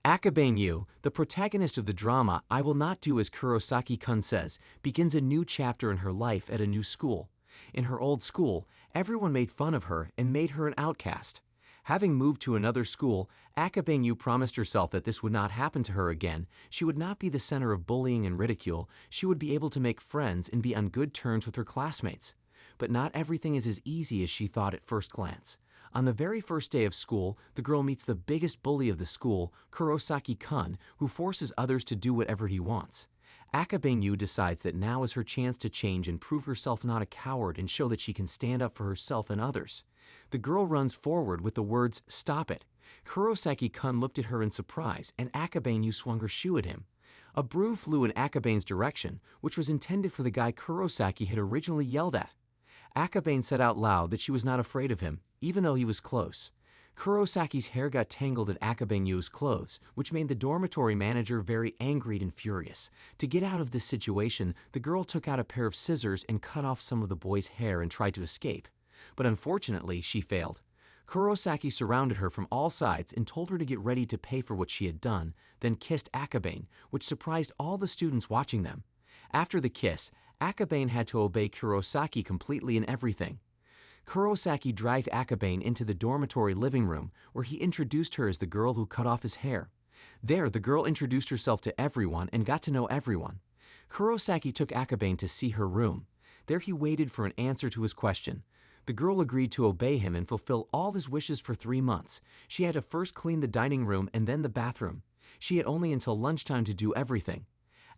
Akabane Yu, the protagonist of the drama I Will Not Do As Kurosaki-kun Says, begins a new chapter in her life at a new school. In her old school, everyone made fun of her and made her an outcast. Having moved to another school, Akabane Yu promised herself that this would not happen to her again. She would not be the center of bullying and ridicule. She would be able to make friends and be on good terms with her classmates. But not everything is as easy as she thought at first glance. On the very first day of school, the girl meets the biggest bully of the school, Kurosaki-kun, who forces others to do whatever he wants. Akabane Yu decides that now is her chance to change and prove herself not a coward and show that she can stand up for herself and others. The girl runs forward with the words, "Stop it." Kurosaki-kun looked at her in surprise, and Akabane Yu swung her shoe at him. A broom flew in Akabane's direction, which was intended for the guy Kurosaki had originally yelled at. Akabane said out loud that she was not afraid of him, even though he was close. Kurosaki's hair got tangled in Akabane Yu's clothes, which made the dormitory manager very angry and furious. To get out of this situation, the girl took out a pair of scissors and cut off some of the boy's hair and tried to escape. But unfortunately, she failed. Kurosaki surrounded her from all sides and told her to get ready to pay for what she had done, then kissed Akabane, which surprised all the students watching them. After the kiss, Akabane had to obey Kurosaki completely in everything. Kurosaki dragged Akabane into the dormitory living room, where he introduced her as the girl who cut off his hair. There, the girl introduced herself to everyone and got to know everyone. Kurosaki took Akabane to see her room. There he waited for an answer to his question. The girl agreed to obey him and fulfill all his wishes for 3 months. She had to first clean the dining room and then the bathroom. She had only until lunchtime to do everything.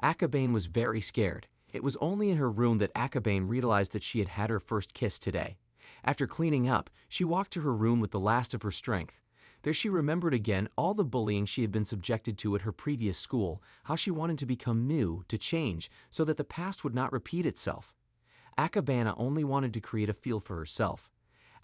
Akabane was very scared. It was only in her room that Akabane realized that she had had her first kiss today. After cleaning up, she walked to her room with the last of her strength. There she remembered again all the bullying she had been subjected to at her previous school, how she wanted to become new, to change, so that the past would not repeat itself. Akabane only wanted to create a field for herself.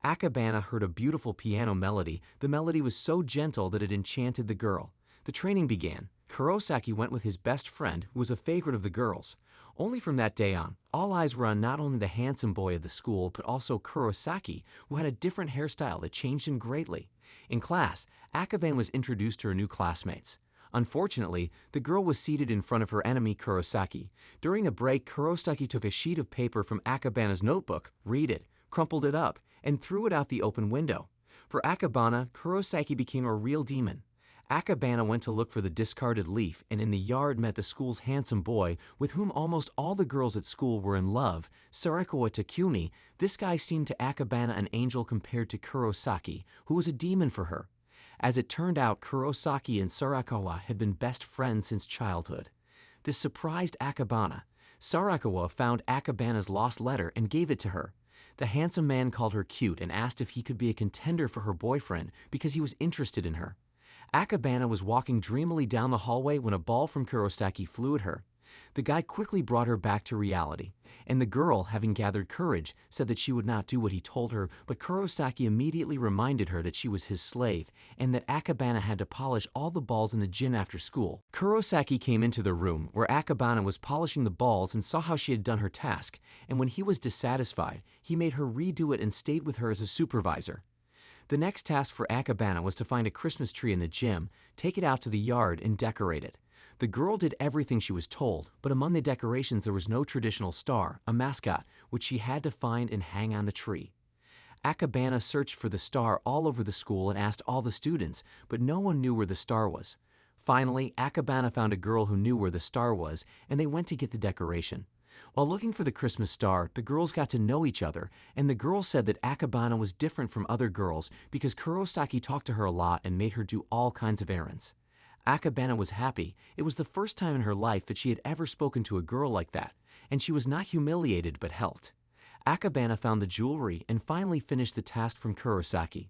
Akabane heard a beautiful piano melody. The melody was so gentle that it enchanted the girl. The training began. Kurosaki went with his best friend, who was a favorite of the girls. Only from that day on, all eyes were on not only the handsome boy of the school, but also Kurosaki, who had a different hairstyle that changed him greatly. In class, Akabane was introduced to her new classmates. Unfortunately, the girl was seated in front of her enemy Kurosaki. During a break, Kurosaki took a sheet of paper from Akabane's notebook, read it, crumpled it up, and threw it out the open window. For Akabane, Kurosaki became a real demon. Akabane went to look for the discarded leaf and in the yard met the school's handsome boy with whom almost all the girls at school were in love, Sarakawa Takumi. This guy seemed to Akabane an angel compared to Kurosaki, who was a demon for her. As it turned out, Kurosaki and Sarakawa had been best friends since childhood. This surprised Akabane. Sarakawa found Akabane's lost letter and gave it to her. The handsome man called her cute and asked if he could be a contender for her boyfriend because he was interested in her. Akabane was walking dreamily down the hallway when a ball from Kurosaki flew at her. The guy quickly brought her back to reality, and the girl, having gathered courage, said that she would not do what he told her, but Kurosaki immediately reminded her that she was his slave, and that Akabane had to polish all the balls in the gym after school. Kurosaki came into the room where Akabane was polishing the balls and saw how she had done her task, and when he was dissatisfied, he made her redo it and stayed with her as a supervisor. The next task for Akabane was to find a Christmas tree in the gym, take it out to the yard, and decorate it. The girl did everything she was told, but among the decorations there was no traditional star, a mascot, which she had to find and hang on the tree. Akabane searched for the star all over the school and asked all the students, but no one knew where the star was. Finally, Akabane found a girl who knew where the star was, and they went to get the decoration. While looking for the Christmas star, the girls got to know each other, and the girl said that Akabane was different from other girls because Kurosaki talked to her a lot and made her do all kinds of errands. Akabane was happy. It was the first time in her life that she had ever spoken to a girl like that, and she was not humiliated but helped. Akabane found the jewelry and finally finished the task from Kurosaki.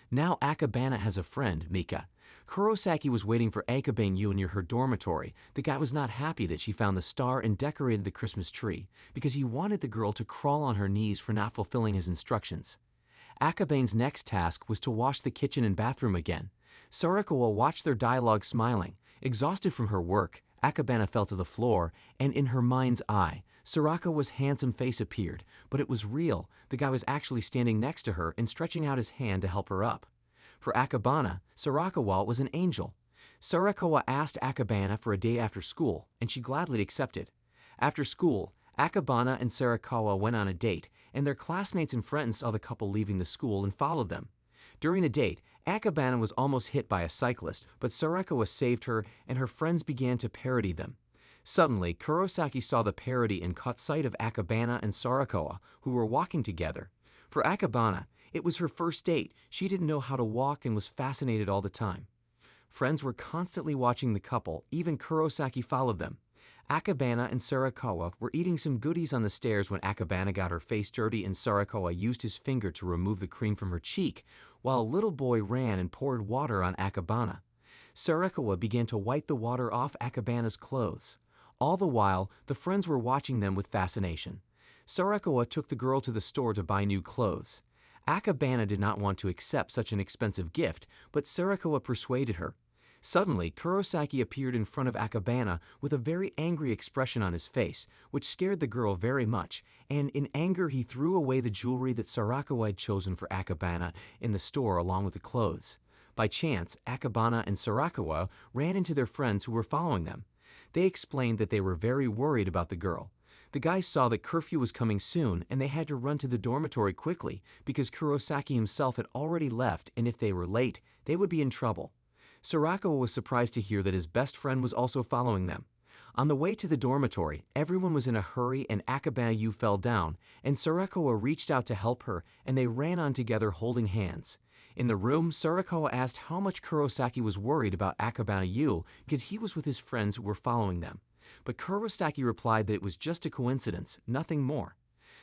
Now Akabane has a friend, Mika. Kurosaki was waiting for Akabane Yu near her dormitory. The guy was not happy that she found the star and decorated the Christmas tree because he wanted the girl to crawl on her knees for not fulfilling his instructions. Akabane's next task was to wash the kitchen and bathroom again. Sarakawa watched their dialogue smiling. Exhausted from her work, Akabane fell to the floor, and in her mind's eye, Sarakawa's handsome face appeared, but it was real. The guy was actually standing next to her and stretching out his hand to help her up. For Akabane, Sarakawa was an angel. Sarakawa asked Akabana for a day after school, and she gladly accepted. After school, Akabana and Sarakawa went on a date, and their classmates and friends saw the couple leaving the school and followed them. During the date, Akabana was almost hit by a cyclist, but Sarakawa saved her, and her friends began to parody them. Suddenly, Kurosaki saw the parody and caught sight of Akabana and Sarakawa, who were walking together. For Akabana, it was her first date. She didn't know how to walk and was fascinated all the time. Friends were constantly watching the couple, even Kurosaki followed them. Akabana and Sarakawa were eating some goodies on the stairs when Akabana got her face dirty and Sarakawa used his finger to remove the cream from her cheek, while a little boy ran and poured water on Akabana. Sarakawa began to wipe the water off Akabana's clothes. All the while, the friends were watching them with fascination. Sarakawa took the girl to the store to buy new clothes. Akabana did not want to accept such an expensive gift, but Sarakawa persuaded her. Suddenly, Kurosaki appeared in front of Akabana with a very angry expression on his face, which scared the girl very much, and in anger he threw away the jewelry that Sarakawa had chosen for Akabana in the store along with the clothes. By chance, Akabana and Sarakawa ran into their friends who were following them. They explained that they were very worried about the girl. The guys saw that curfew was coming soon and they had to run to the dormitory quickly because Kurosaki himself had already left, and if they were late, they would be in trouble. Sarakawa was surprised to hear that his best friend was also following them. On the way to the dormitory, everyone was in a hurry and Akabana fell down, and Sarakawa reached out to help her, and they ran on together holding hands. In the room, Sarakawa asked how much Kurosaki was worried about Akabana because he was with his friends who were following them. But Kurosaki replied that it was just a coincidence, nothing more.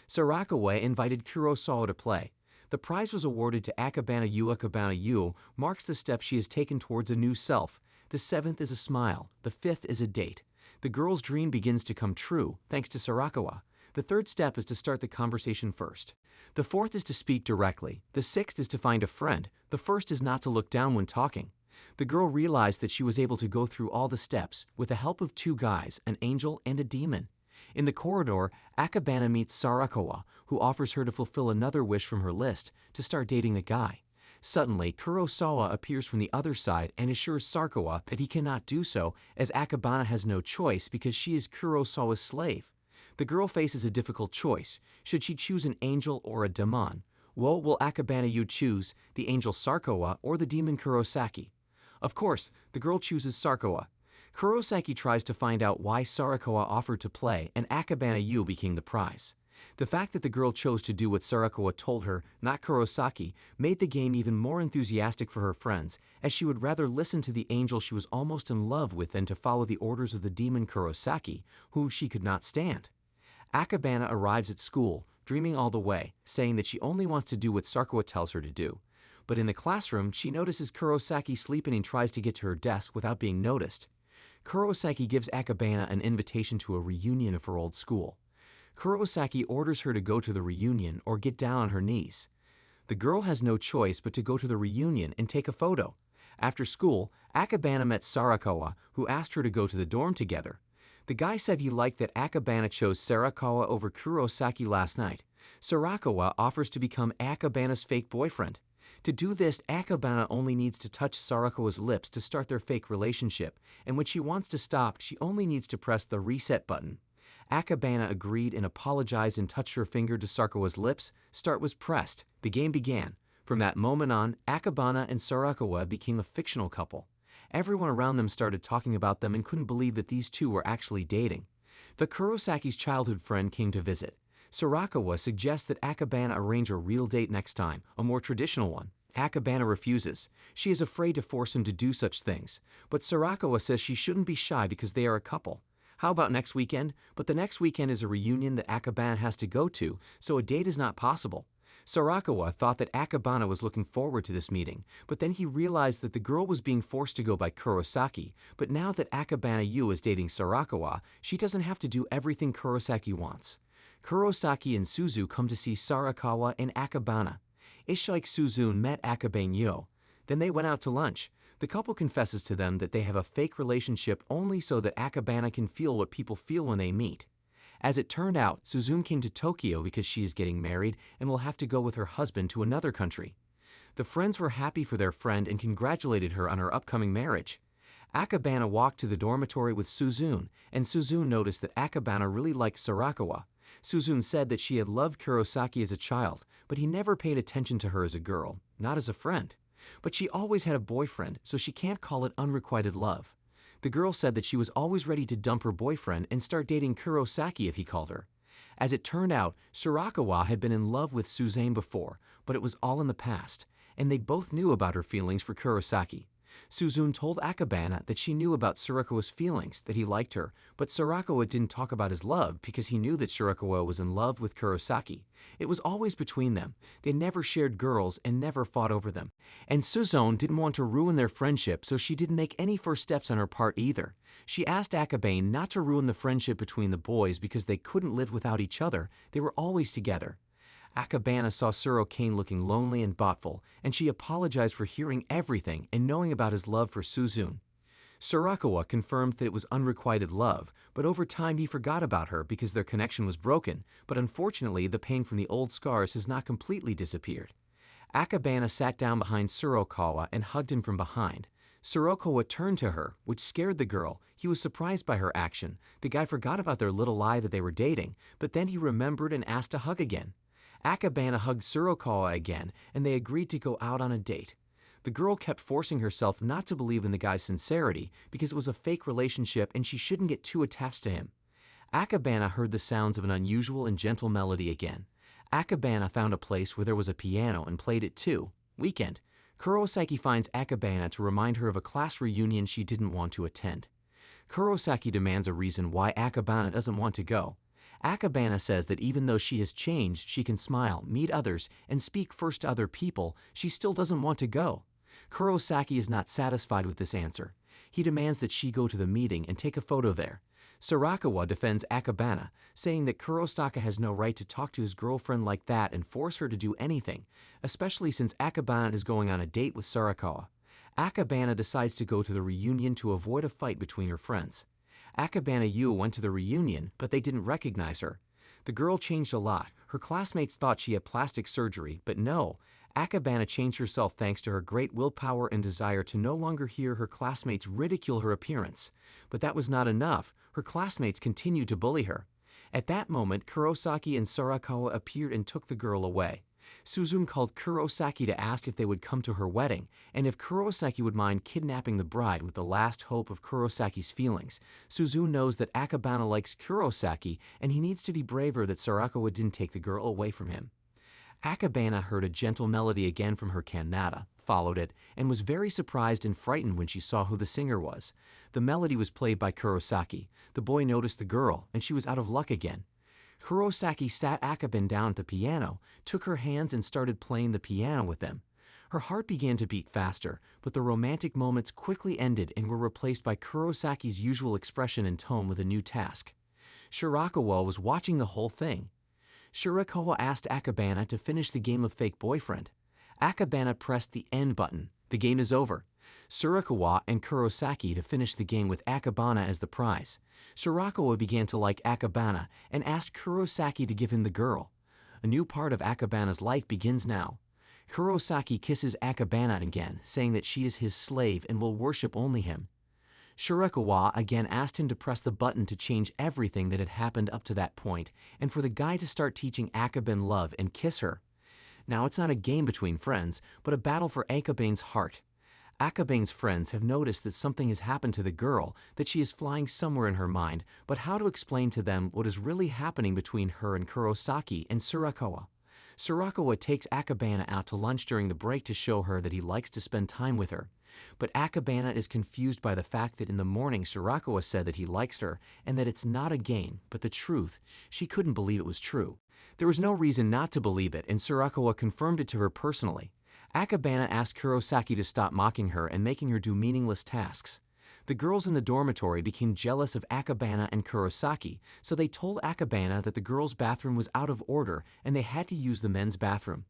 Sarakawa invited Kurosawa to play. The prize was awarded to Akabana Yu. Akabana Yu marks the step she has taken towards a new self. The 7th is a smile. The 5th is a date. The girl's dream begins to come true, thanks to Sarakawa. The 3rd step is to start the conversation first. The 4th is to speak directly. The 6th is to find a friend. The 1st is not to look down when talking. The girl realized that she was able to go through all the steps with the help of 2 guys, an angel and a demon. In the corridor, Akabana meets Sarakawa, who offers her to fulfill another wish from her list, to start dating the guy. Suddenly, Kurosawa appears from the other side and assures Sarakawa that he cannot do so, as Akabana has no choice because she is Kurosawa's slave. The girl faces a difficult choice. Should she choose an angel or a demon? Well, will Akabana choose the angel Sarakawa or the demon Kurosaki? Of course, the girl chooses Sarakawa. Kurosaki tries to find out why Sarakawa offered to play, and Akabana became the prize. The fact that the girl chose to do what Sarakawa told her, not Kurosaki, made the game even more enthusiastic for her friends, as she would rather listen to the angel she was almost in love with than to follow the orders of the demon Kurosaki, whom she could not stand. Akabana arrives at school, dreaming all the way, saying that she only wants to do what Sarakawa tells her to do. But in the classroom, she notices Kurosaki sleeping and tries to get to her desk without being noticed. Kurosaki gives Akabana an invitation to a reunion of her old school. Kurosaki orders her to go to the reunion or get down on her knees. The girl has no choice but to go to the reunion and take a photo. After school, Akabana met Sarakawa, who asked her to go to the dorm together. The guy said he liked that Akabana chose Sarakawa over Kurosaki last night. Sarakawa offers to become Akabana's fake boyfriend. To do this, Akabana only needs to touch Sarakawa's lips to start their fake relationship, and when she wants to stop, she only needs to press the reset button. Akabana agreed and apologized and touched her finger to Sarakawa's lips. Start was pressed. The game began. From that moment on, Akabana and Sarakawa became a fictional couple. Everyone around them started talking about them and couldn't believe that these two were actually dating. The Kurosaki's childhood friend came to visit. Sarakawa suggests that Akabana arrange a real date next time, a more traditional one. Akabana refuses. She is afraid to force him to do such things. But Sarakawa says she shouldn't be shy because they are a couple. How about next weekend? But the next weekend is a reunion that Akabana has to go to, so a date is not possible. Sarakawa thought that Akabana was looking forward to this meeting, but then he realized that the girl was being forced to go by Kurosaki, but now that Akabana is dating Sarakawa, she doesn't have to do everything Kurosaki wants. Kurosaki and Suzu come to see Sarakawa and Akabana. It's like Suzu met Akabana. Then they went out to lunch. The couple confesses to them that they have a fake relationship only so that Akabana can feel what people feel when they meet. As it turned out, Suzume came to Tokyo because she is getting married and will have to go with her husband to another country. The friends were happy for their friend and congratulated her on her upcoming marriage. Akabana walked to the dormitory with Suzune, and Suzune noticed that Akabana really liked Sarakawa. Suzune said that she had loved Kurosaki as a child, but he never paid attention to her as a girl, not as a friend. But she always had a boyfriend, so she can't call it unrequited love. The girl said that she was always ready to dump her boyfriend and start dating Kurosaki if he called her. As it turned out, Sarakawa had been in love with Suzane before, but it was all in the past, and they both knew about her feelings for Kurosaki. Suzune told Akabana that she knew about Sarakawa's feelings, that he liked her, but Sarakawa didn't talk about his love because he knew that Sarakawa was in love with Kurosaki. It was always between them. They never shared girls and never fought over them. And Suzune didn't want to ruin their friendship, so she didn't make any first steps on her part either. She asked Akabane not to ruin the friendship between the boys because they couldn't live without each other. They were always together. Akabana saw Surokane looking lonely and thoughtful, and she apologized for hearing everything and knowing about his love for Suzune. Sarakawa confirmed that it was unrequited love, but over time he forgot about her because their connection was broken, but unfortunately the pain from the old scars has not completely disappeared. Akabana sat down behind Surokawa and hugged him from behind. Surokawa turned to her, which scared the girl. He was surprised by her action. The guy forgot about their little lie that they were dating, but then he remembered and asked to hug again. Akabana hugged Surokawa again, and they agreed to go out on a date. The girl kept forcing herself not to believe in the guy's sincerity because it was a fake relationship and she shouldn't get too attached to him. Akabana heard the sounds of an unusual and gentle melody again. Akabana found a place where there was a piano and played it too. Weekend. Kurosaki finds Akabana to remind her of a class reunion she didn't want to attend. Kurosaki demands a reason why Akabana doesn't want to go. Akabana says that even though she has changed, she can smile, meet others, and speak first to other people, she still doesn't want to go. Kurosaki is not satisfied with this answer. He demands that she go to the meeting and take a photo there. Sarakawa defends Akabana, saying that Kurosaki has no right to talk to his girlfriend like that and force her to do anything, especially since Akabana is going on a date with Sarakawa. Akabana decides to go to the reunion to avoid a fight between her friends. Akabana Yu went to the reunion, but they didn't recognize her. The girl changed a lot. Her classmates thought she had plastic surgery, but no. Akabana changed herself thanks to her great willpower and desire to no longer hear her classmates ridicule her appearance. But that was not enough. Her classmates continued to bully her. At that moment, Kurosaki and Sarakawa appeared and took the girl away. Suzune called Kurosaki to ask if they would come to her wedding, and if Kurosaki would mind kidnapping the bride with the last hope of Kurosaki's feelings. Suzune knows that Akabana likes Kurosaki, and he needs to be braver that Sarakawa didn't take the girl away from him. Akabana heard a gentle melody again from her kannata, followed it, and was very surprised and frightened when she saw who the singer was. The melody was played by Kurosaki. The boy noticed the girl, and she was out of luck again. Kurosaki sat Akabane down at the piano, took her hands and started playing the piano with them. Her heart began to beat faster, but the romantic moments quickly ended and were replaced by Kurosaki's usual expression and tone with a new task. Shirakawa was watching the whole thing. Shirakawa asked Akabana to finish the game of fake boyfriend. Akabana pressed the end button. The game is over. Shirakawa and Kurosaki to finish the game with Akabana as the prize. Shirakawa began to like Akabana and asked Kurosaki to give him the girl. A new part of Akabana's life begins now. Kurosaki kisses Akabana again, saying that she is his slave and will worship only him. Shirakawa again asked him to press the button to change everything that had happened up to that point, and for the guy to start teaching Akabane love and kiss her. Now it's not a game between friends, but a battle for Akabane's heart. Akabane's friends have noticed that something has happened to the girl, that she is flying somewhere in her mind, but how to explain to them what is really happening between her and Kurosaki and Shirakawa. Shirakawa takes Akabana out to lunch during the break to show her that he likes to spend time with her. But Akabana is confused by the fact that in the morning Shirakawa said that he likes her and that it's not a game, but the truth. She couldn't believe it was true. There was no reason not to believe it, and Shirakawa confirmed it to her personally. Akabana asked Kurosaki to stop mocking her and making her do meaningless tasks. The girls in the dormitory became jealous of Akabana and Kurosaki, so they told Akabana that the girls' bathroom was out of order and they had to use the men's bathroom.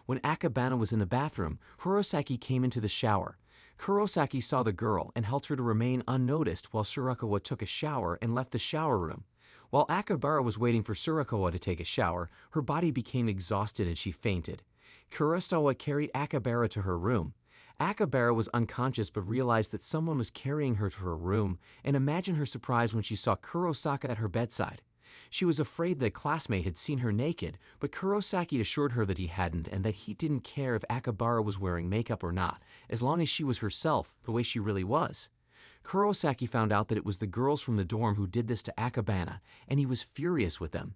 When Akabana was in the bathroom, Kurosaki came into the shower. Kurosaki saw the girl and helped her to remain unnoticed while Shirakawa took a shower and left the shower room. While Akabara was waiting for Shirakawa to take a shower, her body became exhausted and she fainted. Kurosawa carried Akabara to her room. Akabara was unconscious but realized that someone was carrying her to her room, and imagined her surprise when she saw Kurosaki at her bedside. She was afraid that a classmate had seen her naked, but Kurosaki assured her that he hadn't and that he didn't care if Akabara was wearing makeup or not, as long as she was herself, the way she really was. Kurosaki found out that it was the girls from the dorm who did this to Akabana, and he was furious with them.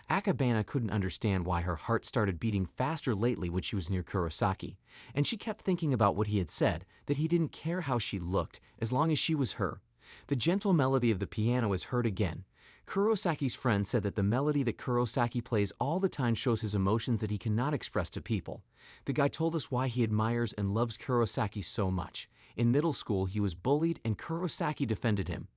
Akabana couldn't understand why her heart started beating faster lately when she was near Kurosaki, and she kept thinking about what he had said, that he didn't care how she looked, as long as she was her. The gentle melody of the piano is heard again. Kurosaki's friend said that the melody that Kurosaki plays all the time shows his emotions that he cannot express to people. The guy told us why he admires and loves Kurosaki so much. In middle school, he was bullied and Kurosaki defended him.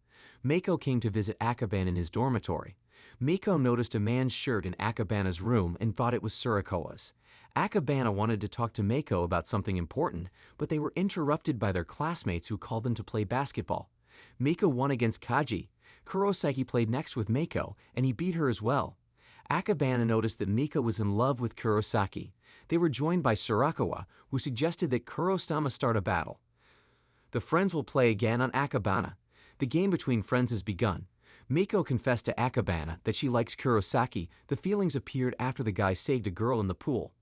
Mako came to visit Akabana in his dormitory. Miko noticed a man's shirt in Akabana's room and thought it was Surakawa's. Akabana wanted to talk to Mako about something important, but they were interrupted by their classmates who called them to play basketball. Miko won against Kaji. Kurosaki played next with Mako, and he beat her as well. Akabana noticed that Miko was in love with Kurosaki. They were joined by Surakawa, who suggested that Kurosama start a battle. The friends will play again on Akabana. The game between friends has begun. Miko confessed to Akabana that she likes Kurosaki. The feelings appeared after the guy saved a girl in the pool.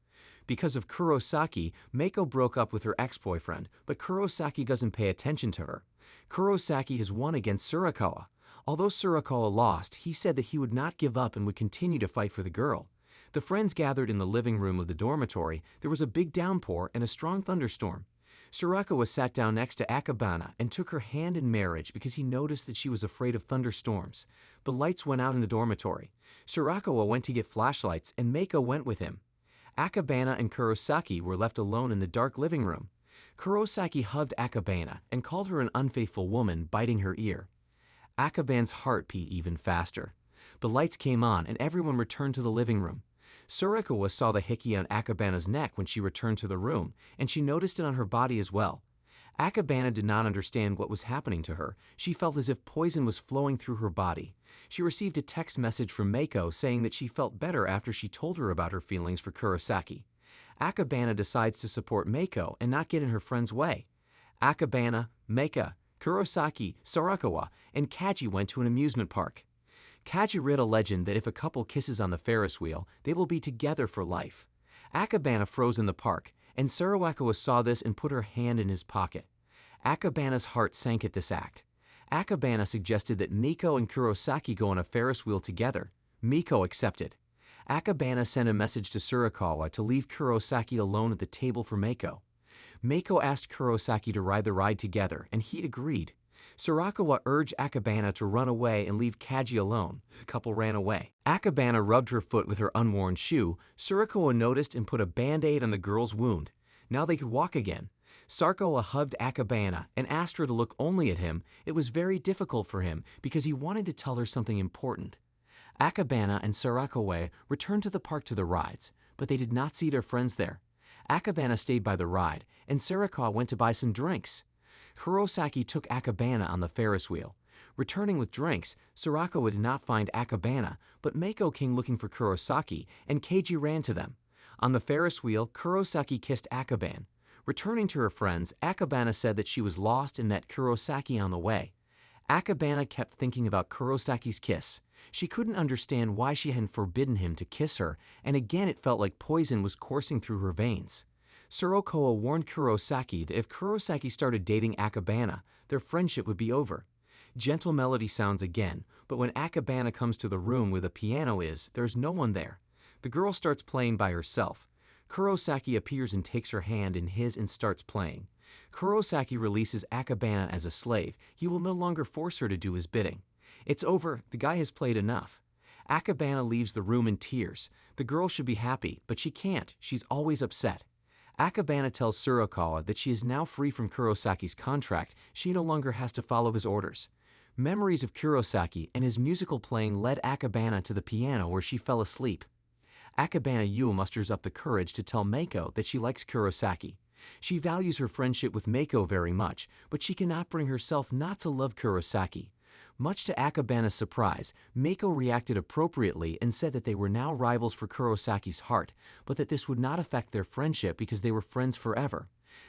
Because of Kurosaki, Mako broke up with her ex-boyfriend, but Kurosaki doesn't pay attention to her. Kurosaki has won against Surakawa. Although Surakawa lost, he said that he would not give up and would continue to fight for the girl. The friends gathered in the living room of the dormitory. There was a big downpour and a strong thunderstorm. Surakawa sat down next to Akabana and took her hand in marriage because he noticed that she was afraid of thunderstorms. The lights went out in the dormitory. Surakawa went to get flashlights and Mako went with him. Akabana and Kurosaki were left alone in the dark living room. Kurosaki hugged Akabana and called her an unfaithful woman, biting her ear. Akabana's heart beat even faster. The lights came on and everyone returned to the living room. Surakawa saw the hickey on Akabana's neck when she returned to the room, and she noticed it on her body as well. Akabana did not understand what was happening to her. She felt as if poison was flowing through her body. She received a text message from Mako saying that she felt better after she told her about her feelings for Kurosaki. Akabana decides to support Mako and not get in her friend's way. Akabana, Mako, Kurosaki, Surakawa, and Kaji went to an amusement park. Kaji read a legend that if a couple kisses on the Ferris wheel, they will be together for life. Akabana froze in the park, and Surakawa saw this and put her hand in his pocket. Akabana's heart sank at this act. Akabana suggested that Miko and Kurosaki go on a Ferris wheel together. Miko accepted. Akabana sent a message to Surakawa to leave Kurosaki alone at the table for Mako. Mako asked Kurosaki to ride the ride together, and he agreed. Surakawa urged Akabana to run away and leave Kaji alone. The couple ran away. Akabana rubbed her foot with her unworn shoe. Surakawa noticed and put a band-aid on the girl's wound. Now they could walk again. Surakawa hugged Akabana and asked her to look only at him. It was very difficult for him because he wanted to tell her something important. Akabana and Surakawa returned to the park to the rides, but they did not see their friends there. Akabana stayed by the ride, and Surakawa went to buy some drinks. Kurosaki took Akabana on the Ferris wheel. Returning with drinks, Surakawa did not find Akabana, but Mako came looking for Kurosaki, and Kaji ran to them. On the Ferris wheel, Kurosaki kissed Akabana. Returning to her friends, Akabana said that she was lost and met Kurosaki on the way. Akabana kept thinking about Kurosaki's kiss. She couldn't understand why she hadn't forbidden him to kiss her, and again it felt like poison was coursing through her veins. Surakawa warned Kurosaki that if Kurosaki started dating Akabana, their friendship would be over. Gentle melody sounds again, but when Akabana comes to the room where the piano is, there's no one there. The girl starts playing by herself. Kurosaki appears and takes her hand in his and starts playing. Kurosaki releases Akabana as a slave. He will no longer force her to do his bidding. It's over, the guy has played enough. Akabana leaves the room in tears. The girl should be happy, but she can't. She's always upset. Akabana tells Surakawa that she is now free from Kurosaki's contract. She no longer has to follow his orders. Memories of Kurosaki and his musical playing led Akabana to the piano where she fell asleep. Akabana Yu musters up the courage to tell Mako that she likes Kurosaki. She values her friendship with Mako very much, but she cannot bring herself not to love Kurosaki. Much to Akabana's surprise, Mako reacted appropriately and said that they were now rivals for Kurosaki's heart, but that this would not affect their friendship because they were friends forever.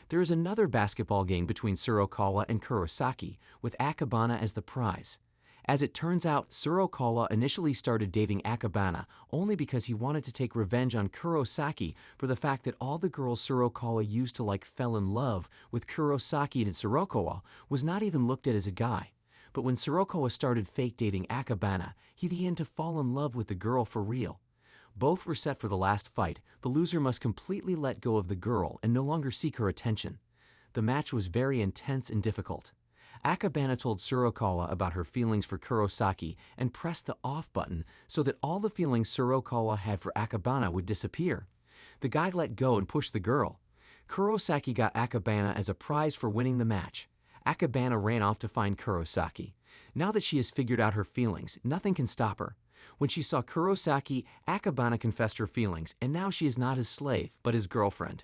There is another basketball game between Tsurukawa and Kurosaki, with Akabana as the prize. As it turns out, Tsurukawa initially started dating Akabana only because he wanted to take revenge on Kurosaki for the fact that all the girls Tsurukawa used to like fell in love with Kurosaki, and Tsurukawa was not even looked at as a guy. But when Tsurukawa started fake dating Akabana, he began to fall in love with the girl for real. Both were set for the last fight. The loser must completely let go of the girl and no longer seek her attention. The match was very intense and difficult. Akabana told Tsurukawa about her feelings for Kurosaki and pressed the off button so that all the feelings Tsurukawa had for Akabana would disappear. The guy let go and pushed the girl. Kurosaki got Akabana as a prize for winning the match. Akabana ran off to find Kurosaki. Now that she has figured out her feelings, nothing can stop her. When she saw Kurosaki, Akabana confessed her feelings, and now she is not his slave, but his girlfriend.